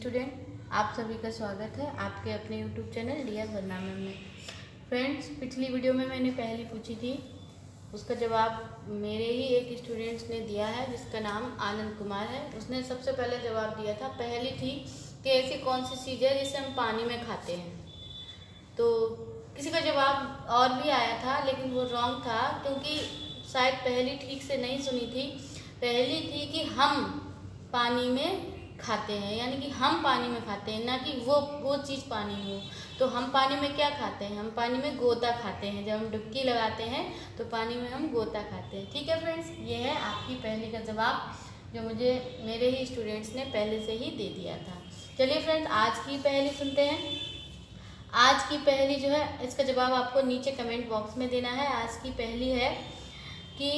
Student, आप सभी का स्वागत है आपके अपने यूट्यूब चैनल डियर वरनामे में। फ्रेंड्स, पिछली वीडियो में मैंने पहली पूछी थी, उसका जवाब मेरे ही एक स्टूडेंट्स ने दिया है जिसका नाम आनंद कुमार है। उसने सबसे पहले जवाब दिया था, पहली थी कि ऐसी कौन सी चीज़ है जिसे हम पानी में खाते हैं। तो किसी का जवाब और भी आया था लेकिन वो रॉन्ग था, क्योंकि शायद पहली ठीक से नहीं सुनी थी। पहली थी कि हम पानी में खाते हैं, यानी कि हम पानी में खाते हैं, ना कि वो चीज़ पानी हो। तो हम पानी में क्या खाते हैं? हम पानी में गोता खाते हैं। जब हम डुबकी लगाते हैं तो पानी में हम गोता खाते हैं। ठीक है फ्रेंड्स, ये है आपकी पहली का जवाब जो मुझे मेरे ही स्टूडेंट्स ने पहले से ही दे दिया था। चलिए फ्रेंड्स, आज की पहली सुनते हैं। आज की पहली जो है, इसका जवाब आपको नीचे कमेंट बॉक्स में देना है। आज की पहली है कि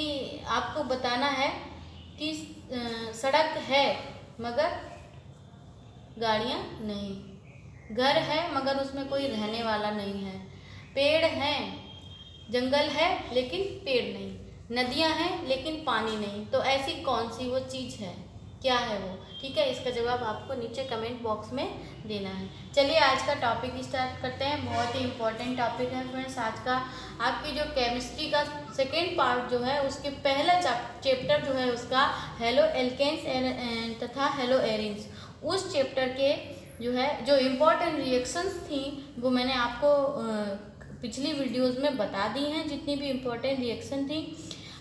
आपको बताना है कि सड़क है मगर गाड़ियाँ नहीं, घर है मगर उसमें कोई रहने वाला नहीं है, पेड़ हैं, जंगल है लेकिन पेड़ नहीं, नदियाँ हैं लेकिन पानी नहीं। तो ऐसी कौन सी वो चीज़ है, क्या है वो? ठीक है, इसका जवाब आपको नीचे कमेंट बॉक्स में देना है। चलिए आज का टॉपिक स्टार्ट करते हैं। बहुत ही इम्पोर्टेंट टॉपिक है फ्रेंड्स आज का। आपकी जो केमिस्ट्री का सेकेंड पार्ट जो है, उसके पहला चैप्टर जो है उसका हेलो एल्केन्स तथा हेलो एरिन्स, उस चैप्टर के जो है जो इम्पोर्टेंट रिएक्शंस थी वो मैंने आपको पिछली वीडियोस में बता दी हैं, जितनी भी इम्पोर्टेंट रिएक्शन थी।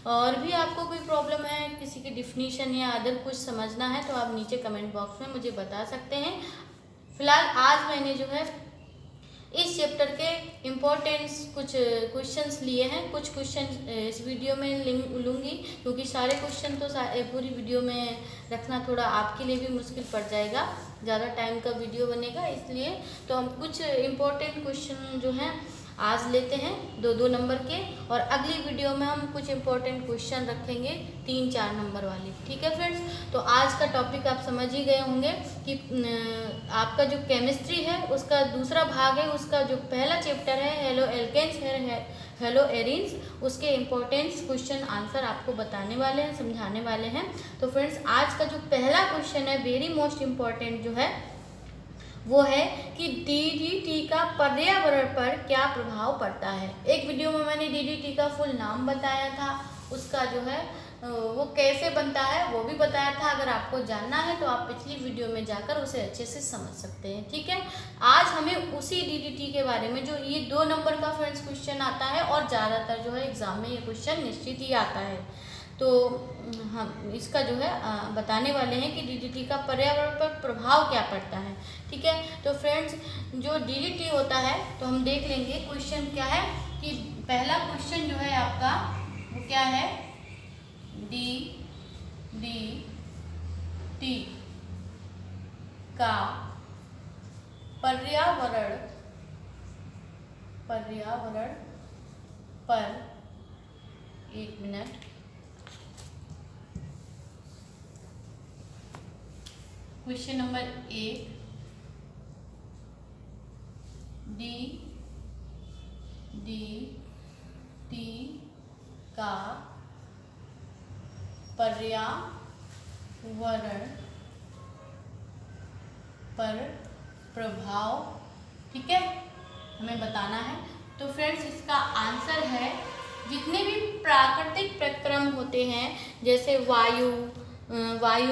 और भी आपको कोई प्रॉब्लम है, किसी की डिफिनीशन या अदर कुछ समझना है तो आप नीचे कमेंट बॉक्स में मुझे बता सकते हैं। फिलहाल आज मैंने जो है इस चैप्टर के इम्पोर्टेंट्स कुछ क्वेश्चंस लिए हैं। कुछ क्वेश्चन इस वीडियो में लूँगी, क्योंकि सारे क्वेश्चन तो पूरी वीडियो में रखना थोड़ा आपके लिए भी मुश्किल पड़ जाएगा, ज़्यादा टाइम का वीडियो बनेगा, इसलिए तो हम कुछ इम्पोर्टेंट क्वेश्चन जो हैं आज लेते हैं 2-2 नंबर के, और अगली वीडियो में हम कुछ इम्पोर्टेंट क्वेश्चन रखेंगे 3-4 नंबर वाले। ठीक है फ्रेंड्स, तो आज का टॉपिक आप समझ ही गए होंगे कि आपका जो केमिस्ट्री है उसका दूसरा भाग है, उसका जो पहला चैप्टर है हेलो एल्केन्स हेलो एरिन्स, उसके इम्पोर्टेंस क्वेश्चन आंसर आपको बताने वाले हैं, समझाने वाले हैं। तो फ्रेंड्स, आज का जो पहला क्वेश्चन है वेरी मोस्ट इम्पॉर्टेंट जो है वो है कि डीडीटी का पर्यावरण पर क्या प्रभाव पड़ता है। एक वीडियो में मैंने डीडीटी का फुल नाम बताया था, उसका जो है वो कैसे बनता है वो भी बताया था। अगर आपको जानना है तो आप पिछली वीडियो में जाकर उसे अच्छे से समझ सकते हैं। ठीक है, आज हमें उसी डीडीटी के बारे में, जो ये 2 नंबर का फ्रेंड्स क्वेश्चन आता है और ज़्यादातर जो है एग्जाम में ये क्वेश्चन निश्चित ही आता है, तो हम इसका जो है बताने वाले हैं कि डीडीटी का पर्यावरण पर प्रभाव क्या पड़ता है। ठीक है, तो फ्रेंड्स जो डीडीटी होता है तो हम देख लेंगे क्वेश्चन क्या है। कि पहला क्वेश्चन जो है आपका वो क्या है, डीडीटी का पर्यावरण पर, एक मिनट, क्वेश्चन नंबर 1, डीडीटी का पर्यावरण पर प्रभाव, ठीक है, हमें बताना है। तो फ्रेंड्स इसका आंसर है, जितने भी प्राकृतिक प्रक्रम होते हैं जैसे वायु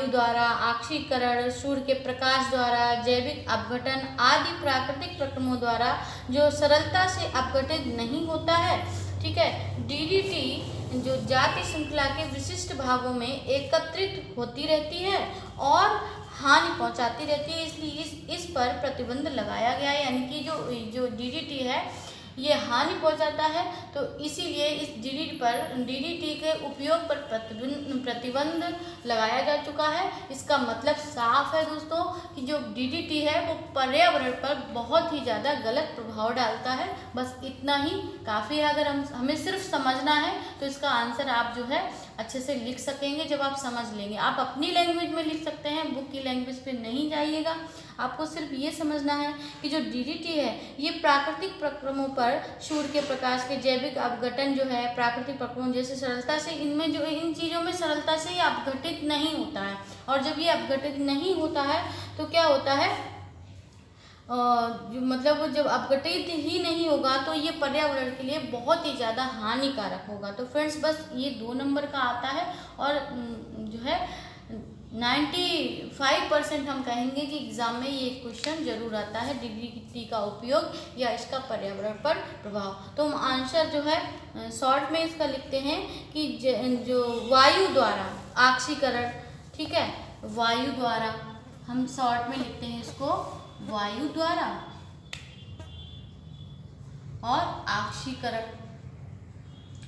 द्वारा आक्सीकरण, सूर्य के प्रकाश द्वारा, जैविक अपघटन आदि प्राकृतिक प्रक्रमों द्वारा जो सरलता से अपघटित नहीं होता है। ठीक है, डीडीटी जो जाति श्रृंखला के विशिष्ट भागों में एकत्रित होती रहती है और हानि पहुंचाती रहती है, इसलिए इस पर प्रतिबंध लगाया गया है। यानी कि जो डीडीटी है ये हानि पहुंचाता है, तो इसीलिए इस डीडीटी के उपयोग पर प्रतिबंध लगाया जा चुका है। इसका मतलब साफ है दोस्तों कि जो डीडीटी है वो पर्यावरण पर बहुत ही ज़्यादा गलत प्रभाव डालता है। बस इतना ही काफ़ी है। अगर हमें सिर्फ समझना है तो इसका आंसर आप जो है अच्छे से लिख सकेंगे जब आप समझ लेंगे। आप अपनी लैंग्वेज में लिख सकते हैं, बुक की लैंग्वेज पे नहीं जाइएगा। आपको सिर्फ ये समझना है कि जो डीडीटी है ये प्राकृतिक प्रक्रमों पर सूर्य के प्रकाश के जैविक अपघटन जो है प्राकृतिक प्रक्रमों जैसे सरलता से इनमें जो इन चीज़ों में सरलता से ये अपघटित नहीं होता है। और जब ये अपघटित नहीं होता है तो क्या होता है, जो मतलब जब अपघटित ही नहीं होगा तो ये पर्यावरण के लिए बहुत ही ज़्यादा हानिकारक होगा। तो फ्रेंड्स बस ये 2 नंबर का आता है और जो है 95% हम कहेंगे कि एग्जाम में ये क्वेश्चन जरूर आता है, डीडीटी का उपयोग या इसका पर्यावरण पर प्रभाव। तो हम आंसर जो है शॉर्ट में इसका लिखते हैं कि जो वायु द्वारा ऑक्सीकरण, ठीक है, वायु द्वारा हम शॉर्ट में लिखते हैं इसको वायु द्वारा और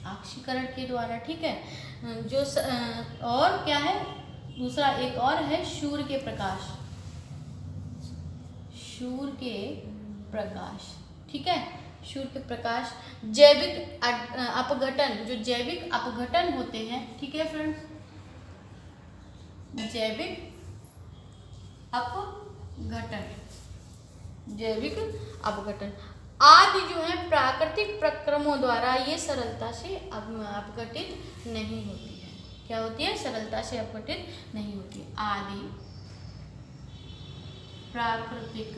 ऑक्सीकरण के द्वारा, ठीक है। जो और क्या है दूसरा, एक और है सूर्य के प्रकाश, ठीक है, सूर्य के प्रकाश, जैविक अपघटन, जो जैविक अपघटन होते हैं, ठीक है फ्रेंड्स, जैविक अपघटन आदि जो है प्राकृतिक प्रक्रमों द्वारा ये सरलता से अपघटित नहीं होती है। क्या होती है? सरलता से अपघटित नहीं होती है। आदि प्राकृतिक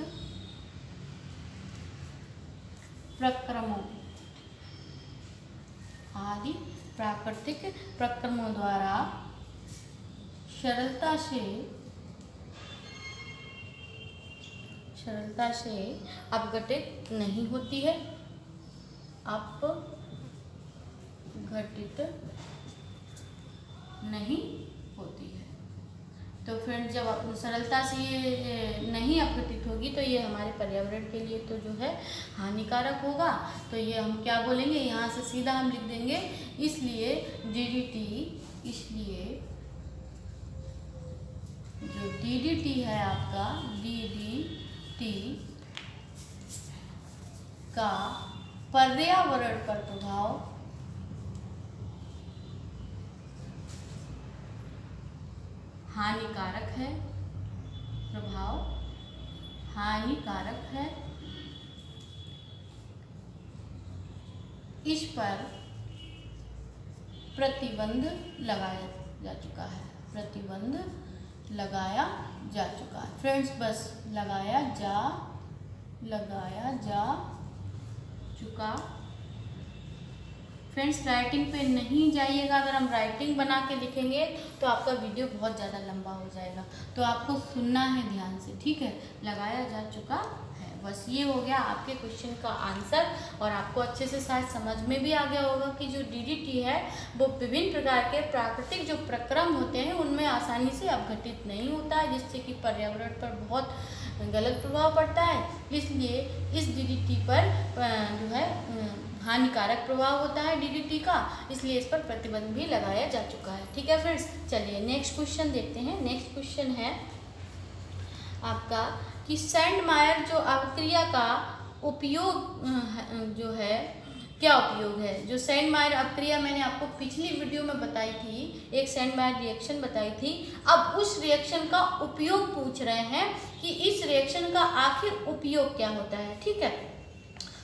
प्रक्रमों द्वारा सरलता से अपघटित नहीं होती है, तो फ्रेंड्स जब सरलता से ये नहीं अपघटित होगी तो ये हमारे पर्यावरण के लिए तो जो है हानिकारक होगा। तो ये हम क्या बोलेंगे, यहाँ से सीधा हम लिख देंगे, इसलिए जो डीडीटी है आपका, डीडीटी का पर्यावरण पर प्रभाव हानिकारक है, इस पर प्रतिबंध लगाया जा चुका है। फ्रेंड्स बस लगाया जा चुका। फ्रेंड्स राइटिंग पे नहीं जाइएगा, अगर हम राइटिंग बना के लिखेंगे तो आपका वीडियो बहुत ज़्यादा लंबा हो जाएगा, तो आपको सुनना है ध्यान से, ठीक है। लगाया जा चुका है, बस ये हो गया आपके क्वेश्चन का आंसर। और आपको अच्छे से शायद समझ में भी आ गया होगा कि जो डीडीटी है वो विभिन्न प्रकार के प्राकृतिक जो प्रक्रम होते हैं उनमें आसानी से अपघटित नहीं होता है, जिससे कि पर्यावरण पर बहुत गलत प्रभाव पड़ता है। इसलिए इस डीडीटी पर जो है हानिकारक प्रभाव होता है डीडीटी का, इसलिए इस पर प्रतिबंध भी लगाया जा चुका है, ठीक है फ्रेंड्स। चलिए नेक्स्ट क्वेश्चन देखते हैं। नेक्स्ट क्वेश्चन है आपका कि सैंडमायर जो अभिक्रिया का उपयोग जो है, क्या उपयोग है। जो सैंडमायर अभिक्रिया मैंने आपको पिछली वीडियो में बताई थी, एक सैंडमायर रिएक्शन बताई थी। अब उस रिएक्शन का उपयोग पूछ रहे हैं कि इस रिएक्शन का आखिर उपयोग क्या होता है, ठीक है।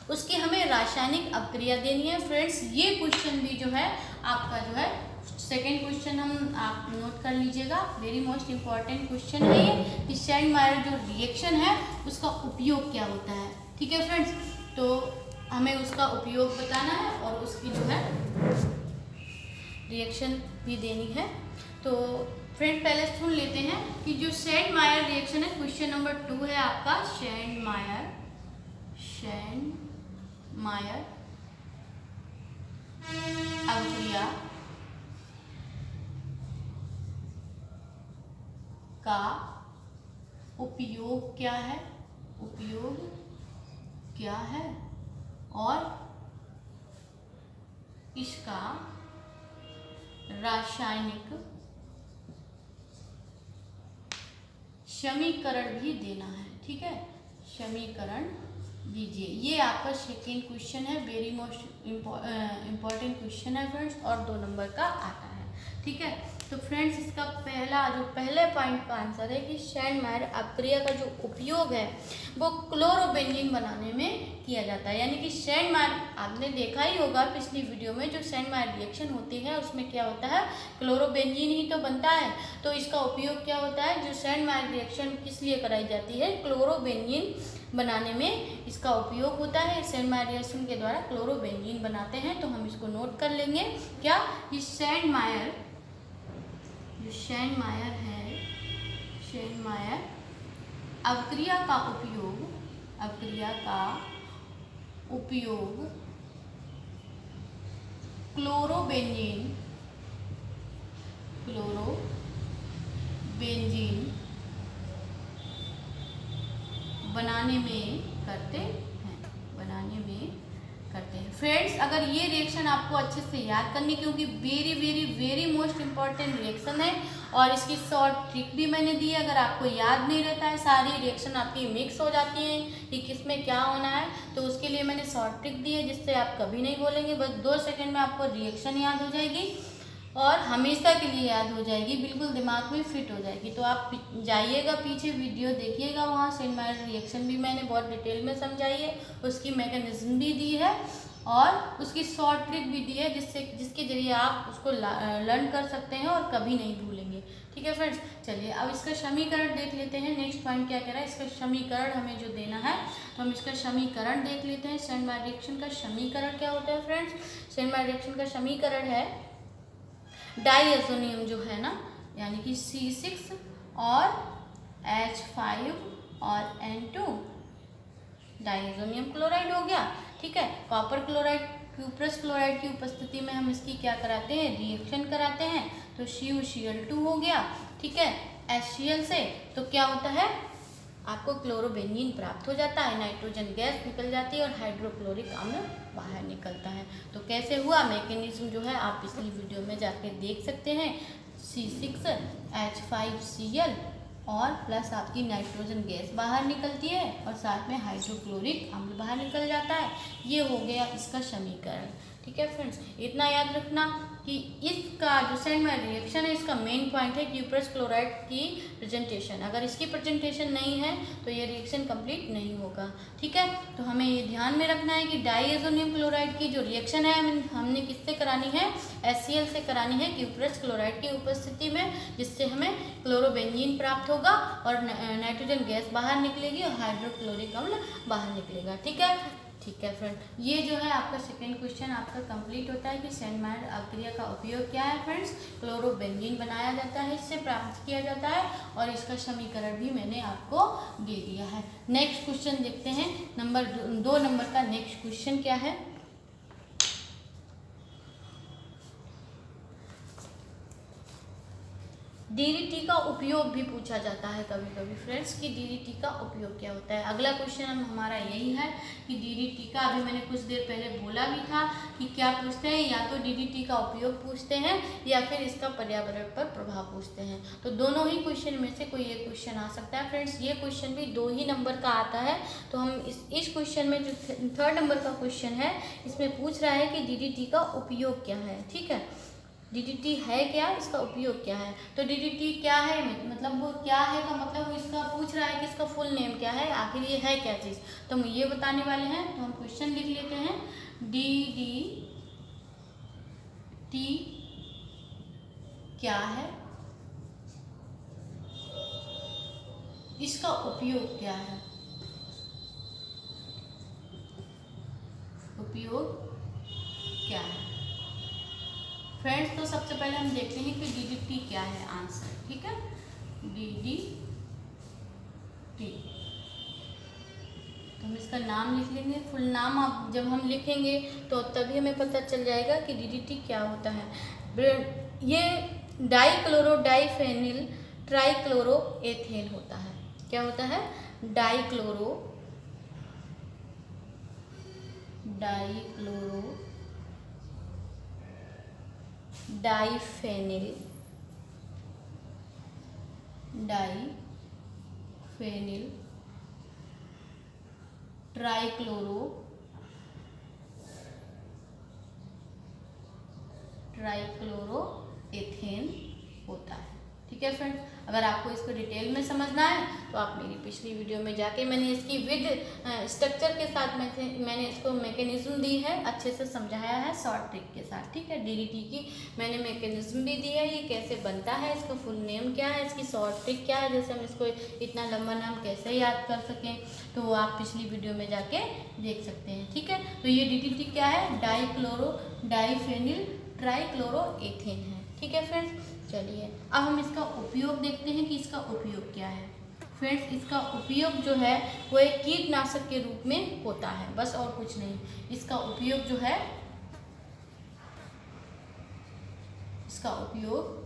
उसकी हमें रासायनिक अभिक्रिया देनी है। फ्रेंड्स ये क्वेश्चन भी जो है आपका जो है सेकेंड क्वेश्चन आप नोट कर लीजिएगा, वेरी मोस्ट इम्पॉर्टेंट क्वेश्चन है ये कि सैंडमायर जो रिएक्शन है उसका उपयोग क्या होता है, ठीक है फ्रेंड्स। तो हमें उसका उपयोग बताना है और उसकी जो है रिएक्शन भी देनी है। तो फ्रेंड पहले सुन लेते हैं कि जो सैंडमायर रिएक्शन है, क्वेश्चन नंबर 2 है आपका, सैंडमायर अभिक्रिया का उपयोग क्या है, और इसका रासायनिक समीकरण भी देना है, ठीक है। समीकरण दीजिए, ये आपका सेकेंड क्वेश्चन है, वेरी मोस्ट इम्पॉर्टेंट क्वेश्चन है फ्रेंड्स, और 2 नंबर का आता है। ठीक है। तो फ्रेंड्स इसका पहले पॉइंट का आंसर है कि शेंडमायर अपक्रिया का जो उपयोग है वो क्लोरोबेंजीन बनाने में किया जाता है। यानी कि शेंडमायर आपने देखा ही होगा पिछली वीडियो में, जो शेंडमायर रिएक्शन होती है उसमें क्या होता है, क्लोरोबेंजीन ही तो बनता है। तो इसका उपयोग क्या होता है, जो शेंडमायर रिएक्शन किस लिए कराई जाती है, क्लोरोबेंजीन बनाने में इसका उपयोग होता है। शेंडमायर रिएक्शन के द्वारा क्लोरोबेंजीन बनाते हैं। तो हम इसको नोट कर लेंगे क्या, ये शेंडमायर है, शेंडमायर अपक्रिया का उपयोग क्लोरोबेंजीन बनाने में करते हैं। फ्रेंड्स अगर ये रिएक्शन आपको अच्छे से याद करनी, क्योंकि very very very most important reaction है, और इसकी शॉर्ट ट्रिक भी मैंने दी है। अगर आपको याद नहीं रहता है, सारी रिएक्शन आपकी मिक्स हो जाती हैं कि किस में क्या होना है, तो उसके लिए मैंने शॉर्ट ट्रिक दी है जिससे आप कभी नहीं बोलेंगे। बस 2 सेकंड में आपको रिएक्शन याद हो जाएगी और हमेशा के लिए याद हो जाएगी, बिल्कुल दिमाग में फिट हो जाएगी। तो आप जाइएगा पीछे वीडियो देखिएगा, वहाँ शेंडमायर रिएक्शन भी मैंने बहुत डिटेल में समझाई है, उसकी मैकेनिज्म भी दी है और उसकी शॉर्ट ट्रिक भी दी है, जिसके जरिए आप उसको लर्न कर सकते हैं और कभी नहीं भूलेंगे। ठीक है फ्रेंड्स, चलिए अब इसका समीकरण देख लेते हैं। नेक्स्ट पॉइंट क्या कह रहा है, इसका समीकरण हमें जो देना है, तो हम इसका समीकरण देख लेते हैं। शेंडमायर रिएक्शन का समीकरण क्या होता है फ्रेंड्स, शेंडमायर रिएक्शन का समीकरण है डाईएज़ोनियम जो है ना, यानी कि C6 और H5 और N2 डाईएज़ोनियम क्लोराइड हो गया। ठीक है, कॉपर क्लोराइड क्यूप्रस क्लोराइड की उपस्थिति में हम इसकी क्या कराते हैं, रिएक्शन कराते हैं। तो CuCl2 हो गया। ठीक है, HCl से तो क्या होता है, आपको क्लोरोबेंजीन प्राप्त हो जाता है, नाइट्रोजन गैस निकल जाती है और हाइड्रोक्लोरिक अम्ल बाहर निकलता है। तो कैसे हुआ, मैकेनिज्म जो है आप पिछली वीडियो में जाके देख सकते हैं। C6H5Cl और प्लस आपकी नाइट्रोजन गैस बाहर निकलती है और साथ में हाइड्रोक्लोरिक अम्ल बाहर निकल जाता है। ये हो गया इसका समीकरण। ठीक है फ्रेंड्स, इतना याद रखना कि इसका जो शेंडमायर रिएक्शन है, इसका मेन पॉइंट है क्यूप्रस क्लोराइड की प्रेजेंटेशन। अगर इसकी प्रेजेंटेशन नहीं है तो ये रिएक्शन कंप्लीट नहीं होगा। ठीक है, तो हमें ये ध्यान में रखना है कि डाईएज़ोनियम क्लोराइड की जो रिएक्शन है हमने किससे करानी है, HCl से करानी है, क्यूप्रस क्लोराइड की उपस्थिति में, जिससे हमें क्लोरोबेंजीन प्राप्त होगा और नाइट्रोजन गैस बाहर निकलेगी और हाइड्रोक्लोरिक अम्ल बाहर निकलेगा। ठीक है फ्रेंड, ये जो है आपका सेकेंड क्वेश्चन आपका कंप्लीट होता है कि शेंडमायर अपक्रिया का उपयोग क्या है फ्रेंड्स, क्लोरोबेंजीन बनाया जाता है, इससे प्राप्त किया जाता है, और इसका समीकरण भी मैंने आपको दे दिया है। नेक्स्ट क्वेश्चन देखते हैं, नंबर 2 नंबर का नेक्स्ट क्वेश्चन क्या है। DDT का उपयोग भी पूछा जाता है कभी कभी फ्रेंड्स कि DDT का उपयोग क्या होता है। अगला क्वेश्चन हमारा यही है कि DDT का, अभी मैंने कुछ देर पहले बोला भी था कि क्या पूछते हैं, या तो DDT का उपयोग पूछते हैं या फिर इसका पर्यावरण पर प्रभाव पूछते हैं। तो दोनों ही क्वेश्चन में से कोई एक क्वेश्चन आ सकता है फ्रेंड्स। ये क्वेश्चन भी 2 ही नंबर का आता है। तो हम इस क्वेश्चन में जो 3rd नंबर का क्वेश्चन है, इसमें पूछ रहा है कि DDT का उपयोग क्या है। ठीक है, DDT है क्या, इसका उपयोग क्या है। तो DDT क्या है, मतलब वो क्या है का मतलब वो इसका पूछ रहा है कि इसका फुल नेम क्या है, आखिर ये है क्या चीज़, तो हम ये बताने वाले हैं। तो हम क्वेश्चन लिख लेते हैं, DDT क्या है, इसका उपयोग क्या है, उपयोग क्या है फ्रेंड्स। तो सबसे पहले हम देखते हैं कि DDT क्या है, आंसर। ठीक है, DDT, तो हम इसका नाम लिख लेंगे। फुल नाम आप जब हम लिखेंगे तो तभी हमें पता चल जाएगा कि DDT क्या होता है। ये डाईक्लोरो डाईफेनिल ट्राइक्लोरोएथेन होता है। क्या होता है, डाईक्लोरो डाईफेनिल ट्राइक्लोरो एथेन होता है। ठीक है फ्रेंड्स, अगर आपको इसको डिटेल में समझना है तो आप मेरी पिछली वीडियो में जाके मैंने इसकी विद स्ट्रक्चर के साथ मैंने इसको मैकेनिज्म दी है, अच्छे से समझाया है शॉर्ट ट्रिक के साथ। ठीक है, डीडीटी की मैंने मैकेनिज्म भी दी है, ये कैसे बनता है, इसका फुल नेम क्या है, इसकी शॉर्ट ट्रिक क्या है, जैसे हम इसको इतना लंबा नाम कैसे याद कर सकें, तो वो आप पिछली वीडियो में जाके देख सकते हैं। ठीक है, तो ये डीडीटी क्या है, डाइक्लोरो डाइफेनिल ट्राइक्लोरोएथेन है। ठीक है फ्रेंड्स, चलिए अब हम इसका उपयोग देखते हैं कि इसका उपयोग क्या है। फ्रेंड्स, इसका उपयोग जो है वो एक कीटनाशक के रूप में होता है, बस और कुछ नहीं। इसका उपयोग जो है, इसका उपयोग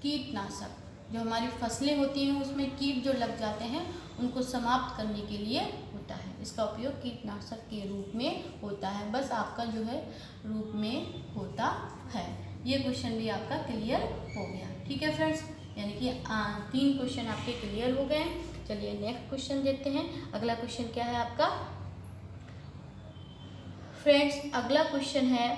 कीटनाशक, जो हमारी फसलें होती हैं उसमें कीट जो लग जाते हैं उनको समाप्त करने के लिए होता है। इसका उपयोग कीटनाशक के रूप में होता है, बस आपका जो है रूप में होता है। ये क्वेश्चन भी आपका क्लियर हो गया। ठीक है फ्रेंड्स, यानी कि 3 क्वेश्चन आपके क्लियर हो गए। चलिए नेक्स्ट क्वेश्चन देखते हैं। अगला क्वेश्चन क्या है आपका फ्रेंड्स, अगला क्वेश्चन है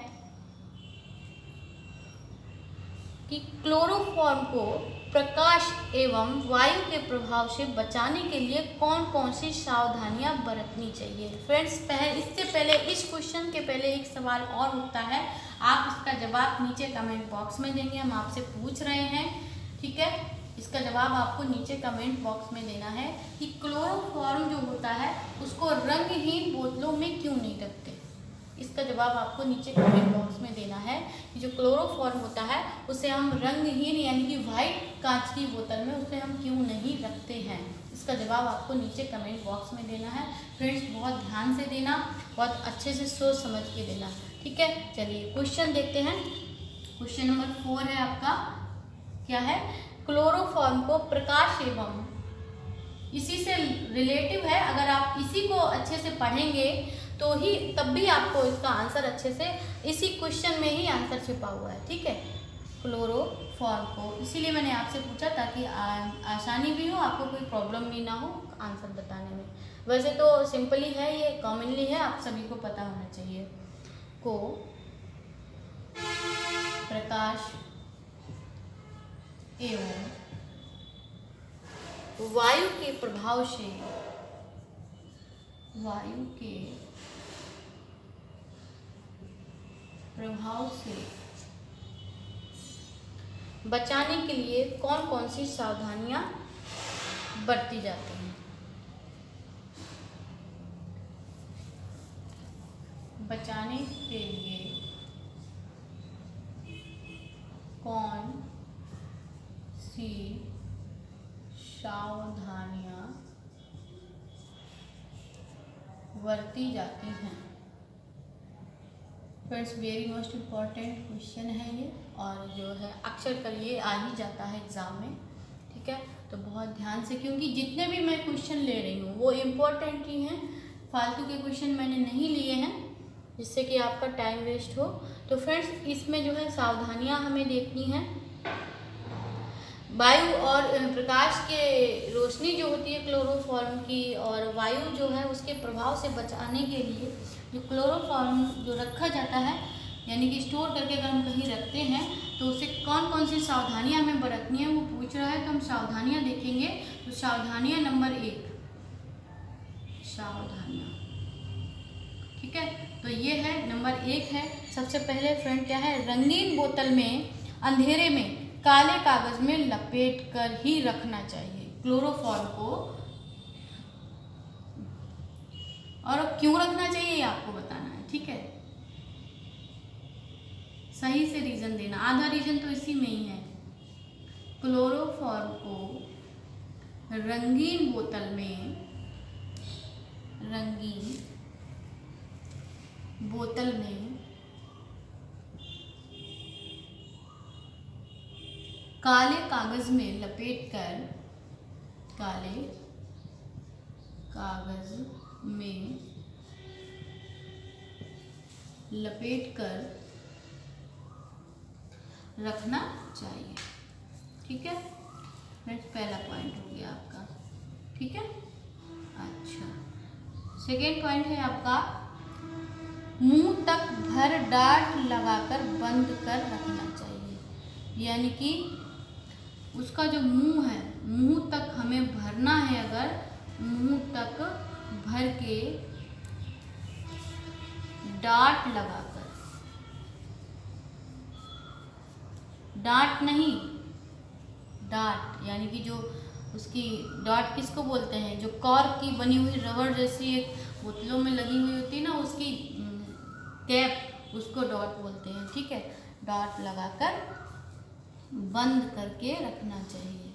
कि क्लोरोफॉर्म को प्रकाश एवं वायु के प्रभाव से बचाने के लिए कौन कौन सी सावधानियां बरतनी चाहिए। फ्रेंड्स, इससे पहले इस क्वेश्चन के पहले एक सवाल और होता है, आप इसका जवाब नीचे कमेंट बॉक्स में देंगे, हम आपसे पूछ रहे हैं। ठीक है, इसका जवाब आपको नीचे कमेंट बॉक्स में देना है कि क्लोरोफॉर्म जो होता है उसको रंगहीन बोतलों में क्यों नहीं रखते। इसका जवाब आपको नीचे कमेंट बॉक्स में देना है कि जो क्लोरोफॉर्म होता है उसे हम रंगहीन यानी कि वाइट कांच की बोतल में उसे हम क्यों नहीं रखते हैं। इसका जवाब आपको नीचे कमेंट बॉक्स में देना है। फ्रेंड्स, बहुत ध्यान से देना, बहुत अच्छे से सोच समझ के देना। ठीक है, चलिए क्वेश्चन देखते हैं। क्वेश्चन नंबर 4 है आपका, क्या है, क्लोरोफॉर्म को प्रकाश एवं, इसी से रिलेटिव है, अगर आप इसी को अच्छे से पढ़ेंगे तो ही तब भी आपको इसका आंसर अच्छे से, इसी क्वेश्चन में ही आंसर छिपा हुआ है। ठीक है, क्लोरोफॉर्म को इसीलिए मैंने आपसे पूछा ताकि आसानी भी हो, आपको कोई प्रॉब्लम भी ना हो आंसर बताने में। वैसे तो सिंपली है, ये कॉमनली है, आप सभी को पता होना चाहिए। को प्रकाश एवं वायु के प्रभाव से, वायु के प्रभाव से बचाने के लिए कौन कौन सी सावधानियां बरती जाती हैं। बचाने के लिए कौन सी सावधानियां बरती जाती हैं। Friends, very most important question है ये, और जो है अक्सर कर ये आ ही जाता है एग्ज़ाम में। ठीक है, तो बहुत ध्यान से, क्योंकि जितने भी मैं क्वेश्चन ले रही हूँ वो इम्पोर्टेंट ही हैं, फालतू के क्वेश्चन मैंने नहीं लिए हैं जिससे कि आपका टाइम वेस्ट हो। तो फ्रेंड्स, इसमें जो है सावधानियाँ हमें देखनी हैं। वायु और प्रकाश के रोशनी जो होती है क्लोरोफॉर्म की, और वायु जो है उसके प्रभाव से बचाने के लिए जो क्लोरोफॉर्म जो रखा जाता है, यानी कि स्टोर करके अगर हम कहीं रखते हैं तो उसे कौन कौन सी सावधानियां हमें बरतनी है वो पूछ रहा है। तो हम सावधानियां देखेंगे। तो सावधानियां नंबर 1, सावधानियां, ठीक है, तो ये है नंबर 1 है। सबसे पहले फ्रेंड क्या है, रंगीन बोतल में अंधेरे में काले कागज में लपेट कर ही रखना चाहिए क्लोरोफॉर्म को। और क्यों रखना चाहिए ये आपको बताना है। ठीक है, सही से रीजन देना, आधा रीजन तो इसी में ही है। क्लोरोफॉर्म को रंगीन बोतल में, रंगीन बोतल में काले कागज में लपेटकर, काले कागज में लपेटकर रखना चाहिए। ठीक है, फ्रेंड्स, पहला पॉइंट हो गया आपका। ठीक है, अच्छा, सेकेंड पॉइंट है आपका, मुंह तक भर डार्ट लगाकर बंद कर रखना चाहिए। यानी कि उसका जो मुंह है, मुंह तक हमें भरना है। अगर मुंह तक भर के डार्ट लगाकर, डार्ट नहीं, डार्ट यानी कि जो उसकी डॉट किसको बोलते हैं, जो कॉर्क की बनी हुई रबड़ जैसी एक बोतलों में लगी हुई होती है ना, उसकी कैप, उसको डॉट बोलते हैं। ठीक है, डॉट लगाकर बंद करके रखना चाहिए,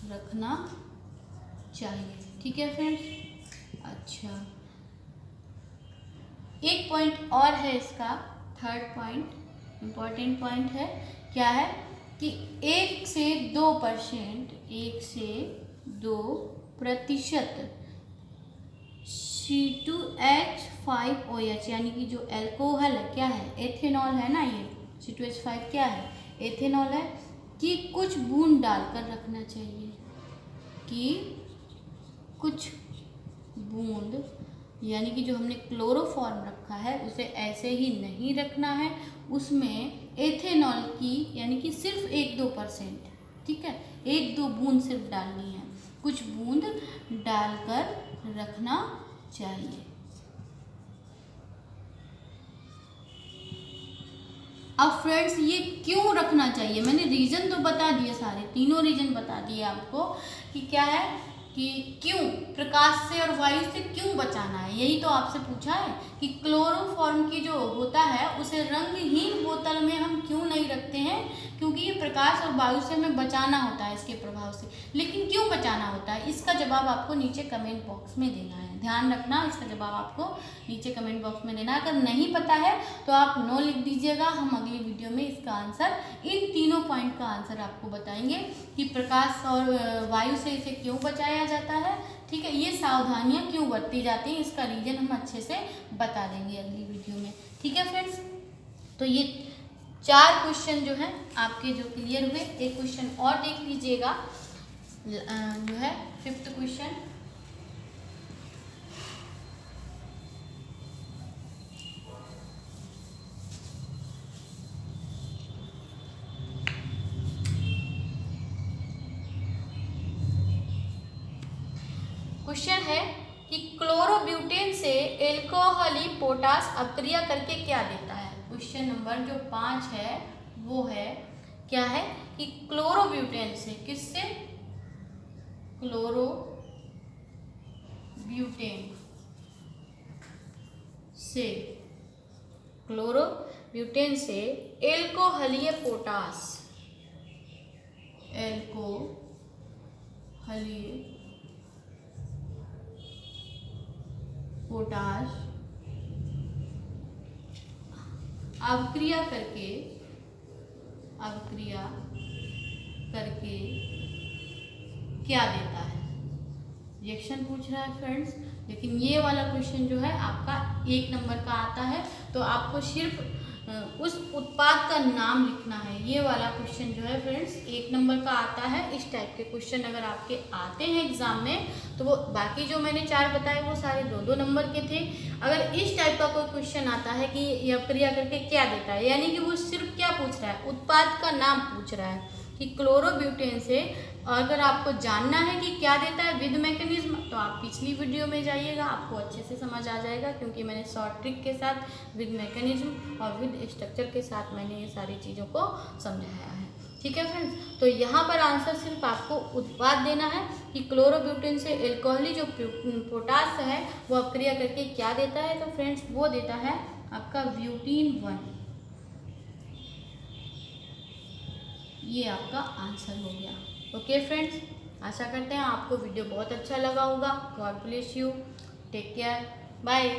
रखना चाहिए। ठीक है फ्रेंड्स। अच्छा, एक पॉइंट और है इसका, थर्ड पॉइंट, इम्पॉर्टेंट पॉइंट है। क्या है कि 1 से 2%, 1 से 2% C2H5OH यानी कि जो अल्कोहल है, क्या है, एथेनॉल है ना, ये C2H5 क्या है, एथेनॉल है, कि कुछ बूंद डालकर रखना चाहिए, कि कुछ बूंद, यानी कि जो हमने क्लोरोफॉर्म रखा है उसे ऐसे ही नहीं रखना है, उसमें एथेनॉल की यानी कि सिर्फ 1-2%, ठीक है, 1-2 बूंद सिर्फ डालनी है, कुछ बूंद डालकर रखना चाहिए। अब फ्रेंड्स ये क्यों रखना चाहिए, मैंने रीजन तो बता दिए, सारे तीनों रीजन बता दिए आपको कि क्या है, कि क्यों प्रकाश से और वायु से क्यों बचाना है। यही तो आपसे पूछा है कि क्लोरोफॉर्म की जो होता है उसे रंगहीन बोतल में हम क्यों नहीं रखते हैं, क्योंकि ये प्रकाश और वायु से हमें बचाना होता है इसके प्रभाव से। लेकिन क्यों बचाना होता है, इसका जवाब आपको नीचे कमेंट बॉक्स में देना है, ध्यान रखना, इसका जवाब आपको नीचे कमेंट बॉक्स में देना। अगर नहीं पता है तो आप नो लिख दीजिएगा, हम अगली वीडियो में इसका आंसर, इन तीनों पॉइंट का आंसर आपको बताएंगे कि प्रकाश और वायु से इसे क्यों बचाया जाता है। ठीक है, ये सावधानियां क्यों बरती जाती हैं, इसका रीजन हम अच्छे से बता देंगे अगली वीडियो में। ठीक है फ्रेंड्स, तो ये 4 क्वेश्चन जो हैं आपके जो क्लियर हुए। एक क्वेश्चन और देख लीजिएगा, जो है 5th क्वेश्चन। क्वेश्चन है कि क्लोरोब्यूटेन से एल्कोहली पोटास अपक्रिया करके क्या देता है। क्वेश्चन नंबर जो 5 है वो है, क्या है कि क्लोरोब्यूटेन से, किससे, क्लोरोब्यूटेन से, क्लोरोब्यूटेन से एल्कोहलीय पोटास, एल्कोहलीय पोटाश अवक्रिया करके क्या देता है। रिएक्शन पूछ रहा है फ्रेंड्स, लेकिन ये वाला क्वेश्चन जो है आपका 1 नंबर का आता है, तो आपको सिर्फ उस उत्पाद का नाम लिखना है। ये वाला क्वेश्चन जो है फ्रेंड्स 1 नंबर का आता है। इस टाइप के क्वेश्चन अगर आपके आते हैं एग्जाम में, तो वो बाकी जो मैंने 4 बताए वो सारे 2-2 नंबर के थे। अगर इस टाइप का कोई क्वेश्चन आता है कि यह अपक्रिया करके क्या देता है, यानी कि वो सिर्फ क्या पूछ रहा है, उत्पाद का नाम पूछ रहा है कि क्लोरोब्यूटेन से, अगर आपको जानना है कि क्या देता है विद मैकेनिज्म, तो आप पिछली वीडियो में जाइएगा, आपको अच्छे से समझ आ जाएगा, क्योंकि मैंने शॉर्ट ट्रिक के साथ विद मैकेनिज्म और विद स्ट्रक्चर के साथ मैंने ये सारी चीज़ों को समझाया है। ठीक है फ्रेंड्स, तो यहाँ पर आंसर सिर्फ आपको उत्पाद देना है कि क्लोरोब्यूटेन से एल्कोहली जो पोटास है वो अपक्रिया करके क्या देता है। तो फ्रेंड्स वो देता है आपका ब्यूटीन 1। ये आपका आंसर हो गया। ओके फ्रेंड्स, आशा करते हैं आपको वीडियो बहुत अच्छा लगा होगा। God bless you, take care, bye.